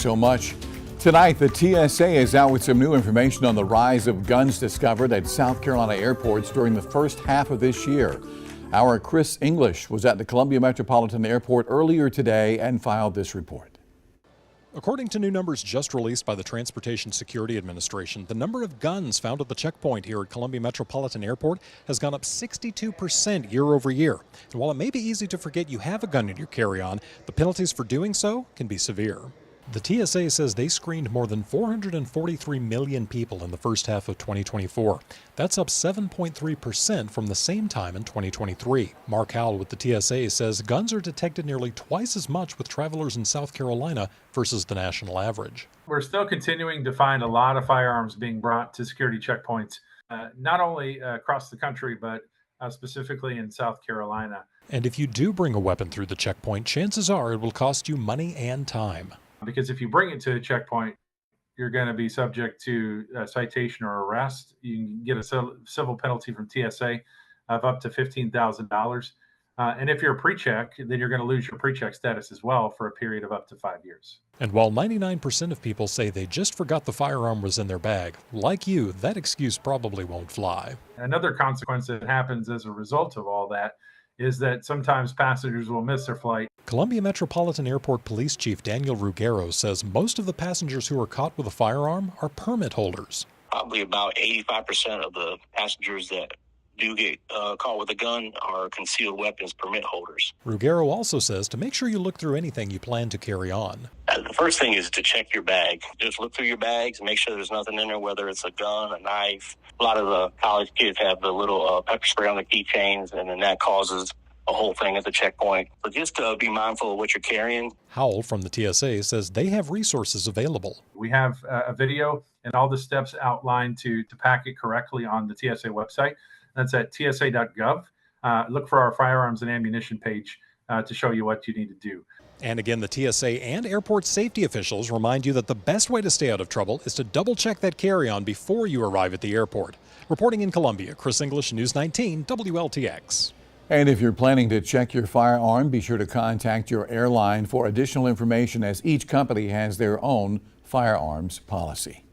So much. Tonight, the TSA is out with some new information on the rise of guns discovered at South Carolina airports during the first half of this year. Our Chris English was at the Columbia Metropolitan Airport earlier today and filed this report. According to new numbers just released by the Transportation Security Administration, the number of guns found at the checkpoint here at Columbia Metropolitan Airport has gone up 62% year over year. And while it may be easy to forget you have a gun in your carry-on, the penalties for doing so can be severe. The TSA says they screened more than 443 million people in the first half of 2024. That's up 7.3% from the same time in 2023. Mark Howell with the TSA says guns are detected nearly twice as much with travelers in South Carolina versus the national average. We're still continuing to find a lot of firearms being brought to security checkpoints, not only across the country, but specifically in South Carolina. And if you do bring a weapon through the checkpoint, chances are it will cost you money and time. Because if you bring it to a checkpoint, you're going to be subject to a citation or arrest. You can get a civil penalty from TSA of up to $15,000. And if you're a pre-check, then you're going to lose your pre-check status as well for a period of up to 5 years. And while 99% of people say they just forgot the firearm was in their bag, like you, that excuse probably won't fly. Another consequence that happens as a result of all that is that sometimes passengers will miss their flight. Columbia Metropolitan Airport Police Chief Daniel Ruggiero says most of the passengers who are caught with a firearm are permit holders. Probably about 85% of the passengers that do get caught with a gun are concealed weapons permit holders. Ruggiero also says to make sure you look through anything you plan to carry on. The first thing is to check your bag. Just look through your bags and make sure there's nothing in there, whether it's a gun, a knife. A lot of the college kids have the little pepper spray on the keychains, and then that causes a whole thing at the checkpoint. So just be mindful of what you're carrying. Howell from the TSA says they have resources available. We have a video and all the steps outlined to pack it correctly on the TSA website. That's at tsa.gov. Look for our firearms and ammunition page to show you what you need to do. And again, the TSA and airport safety officials remind you that the best way to stay out of trouble is to double-check that carry-on before you arrive at the airport. Reporting in Columbia, Chris English, News 19, WLTX. And if you're planning to check your firearm, be sure to contact your airline for additional information, as each company has their own firearms policy.